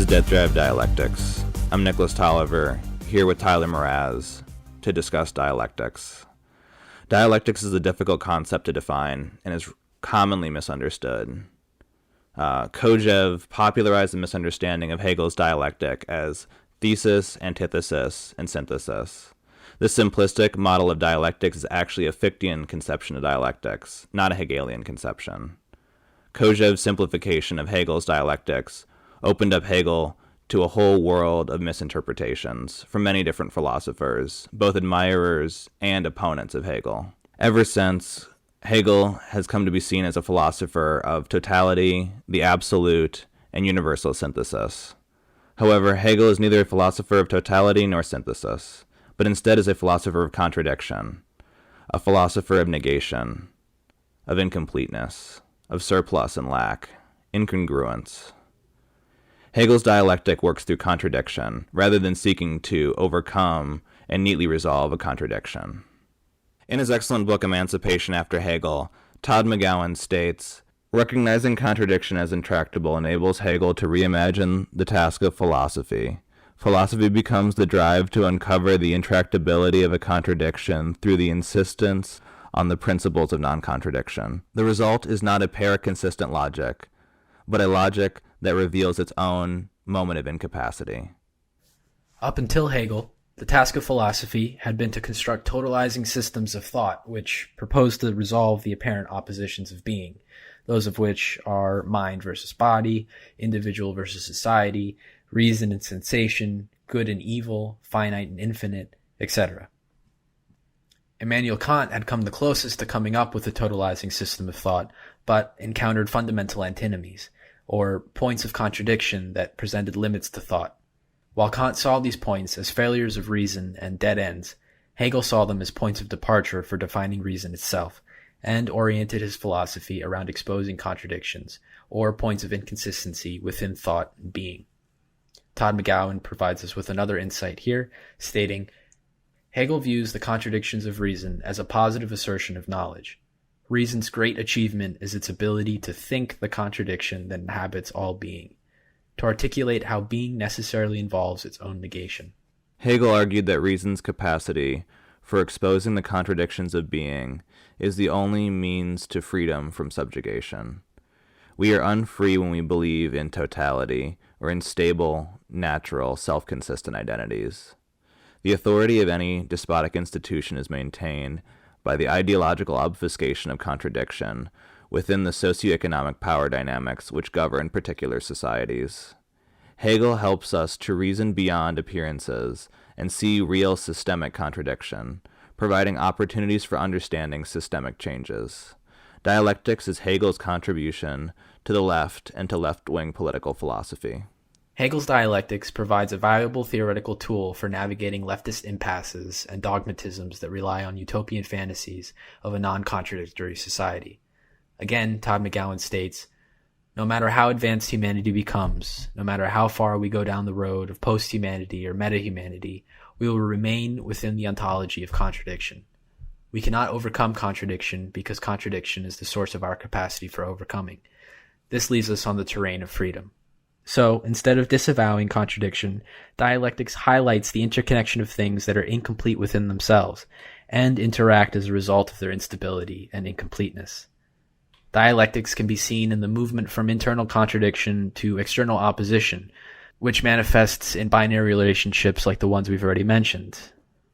is Death Drive Dialectics. I'm Nicholas Tolliver, here with Tyler Mraz to discuss dialectics. Dialectics is a difficult concept to define and is commonly misunderstood. Kojève popularized the misunderstanding of Hegel's dialectic as thesis, antithesis, and synthesis. This simplistic model of dialectics is actually a Fichtean conception of dialectics, not a Hegelian conception. Kojève's simplification of Hegel's dialectics opened up Hegel to a whole world of misinterpretations from many different philosophers, both admirers and opponents of Hegel. Ever since, Hegel has come to be seen as a philosopher of totality, the absolute, and universal synthesis. However, Hegel is neither a philosopher of totality nor synthesis, but instead is a philosopher of contradiction, a philosopher of negation, of incompleteness, of surplus and lack, incongruence. Hegel's dialectic works through contradiction, rather than seeking to overcome and neatly resolve a contradiction. In his excellent book Emancipation After Hegel, Todd McGowan states, "Recognizing contradiction as intractable enables Hegel to reimagine the task of philosophy. Philosophy becomes the drive to uncover the intractability of a contradiction through the insistence on the principles of non-contradiction. The result is not a paraconsistent logic, but a logic that reveals its own moment of incapacity." Up until Hegel, the task of philosophy had been to construct totalizing systems of thought which proposed to resolve the apparent oppositions of being, those of which are mind versus body, individual versus society, reason and sensation, good and evil, finite and infinite, etc. Immanuel Kant had come the closest to coming up with a totalizing system of thought, but encountered fundamental antinomies, or points of contradiction that presented limits to thought. While Kant saw these points as failures of reason and dead ends, Hegel saw them as points of departure for defining reason itself, and oriented his philosophy around exposing contradictions, or points of inconsistency within thought and being. Todd McGowan provides us with another insight here, stating, Hegel views the contradictions of reason as a positive assertion of knowledge. Reason's great achievement is its ability to think the contradiction that inhabits all being, to articulate how being necessarily involves its own negation. Hegel argued that reason's capacity for exposing the contradictions of being is the only means to freedom from subjugation. We are unfree when we believe in totality or in stable, natural, self-consistent identities. The authority of any despotic institution is maintained by the ideological obfuscation of contradiction within the socioeconomic power dynamics which govern particular societies. Hegel helps us to reason beyond appearances and see real systemic contradiction, providing opportunities for understanding systemic changes. Dialectics is Hegel's contribution to the left and to left-wing political philosophy. Hegel's dialectics provides a valuable theoretical tool for navigating leftist impasses and dogmatisms that rely on utopian fantasies of a non-contradictory society. Again, Todd McGowan states, no matter how advanced humanity becomes, no matter how far we go down the road of post-humanity or meta-humanity, we will remain within the ontology of contradiction. We cannot overcome contradiction because contradiction is the source of our capacity for overcoming. This leaves us on the terrain of freedom. So, instead of disavowing contradiction, dialectics highlights the interconnection of things that are incomplete within themselves and interact as a result of their instability and incompleteness. Dialectics can be seen in the movement from internal contradiction to external opposition, which manifests in binary relationships like the ones we've already mentioned,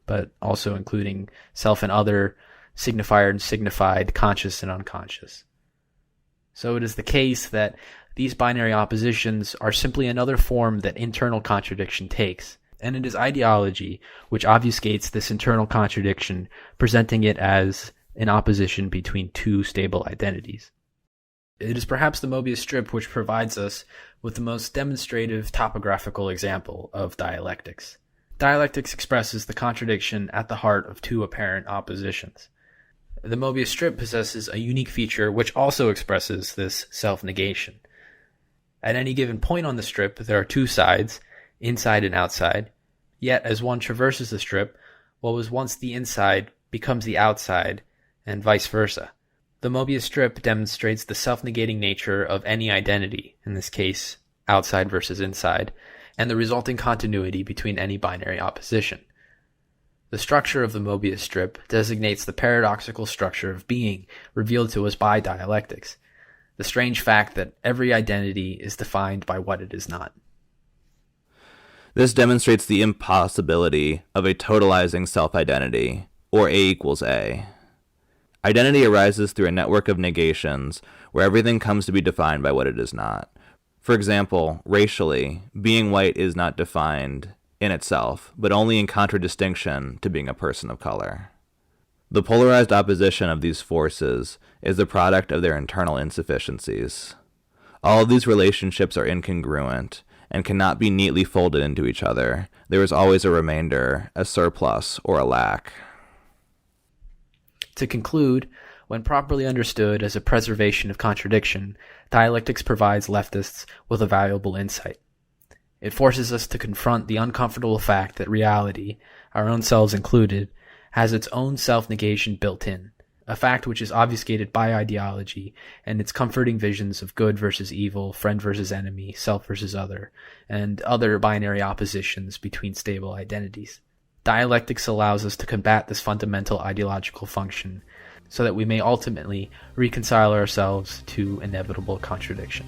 but also including self and other, signifier and signified, conscious and unconscious. So it is the case that these binary oppositions are simply another form that internal contradiction takes, and it is ideology which obfuscates this internal contradiction, presenting it as an opposition between two stable identities. It is perhaps the Mobius strip which provides us with the most demonstrative topographical example of dialectics. Dialectics expresses the contradiction at the heart of two apparent oppositions. The Mobius strip possesses a unique feature which also expresses this self-negation. At any given point on the strip, there are two sides, inside and outside, yet as one traverses the strip, what was once the inside becomes the outside, and vice versa. The Mobius strip demonstrates the self-negating nature of any identity, in this case, outside versus inside, and the resulting continuity between any binary opposition. The structure of the Mobius strip designates the paradoxical structure of being revealed to us by dialectics, the strange fact that every identity is defined by what it is not. This demonstrates the impossibility of a totalizing self-identity, or A equals A. Identity arises through a network of negations where everything comes to be defined by what it is not. For example, racially, being white is not defined in itself, but only in contradistinction to being a person of color. The polarized opposition of these forces is the product of their internal insufficiencies. All of these relationships are incongruent and cannot be neatly folded into each other. There is always a remainder, a surplus, or a lack. To conclude, when properly understood as a preservation of contradiction, dialectics provides leftists with a valuable insight. It forces us to confront the uncomfortable fact that reality, our own selves included, has its own self-negation built in, a fact which is obfuscated by ideology and its comforting visions of good versus evil, friend versus enemy, self versus other, and other binary oppositions between stable identities. Dialectics allows us to combat this fundamental ideological function so that we may ultimately reconcile ourselves to inevitable contradiction.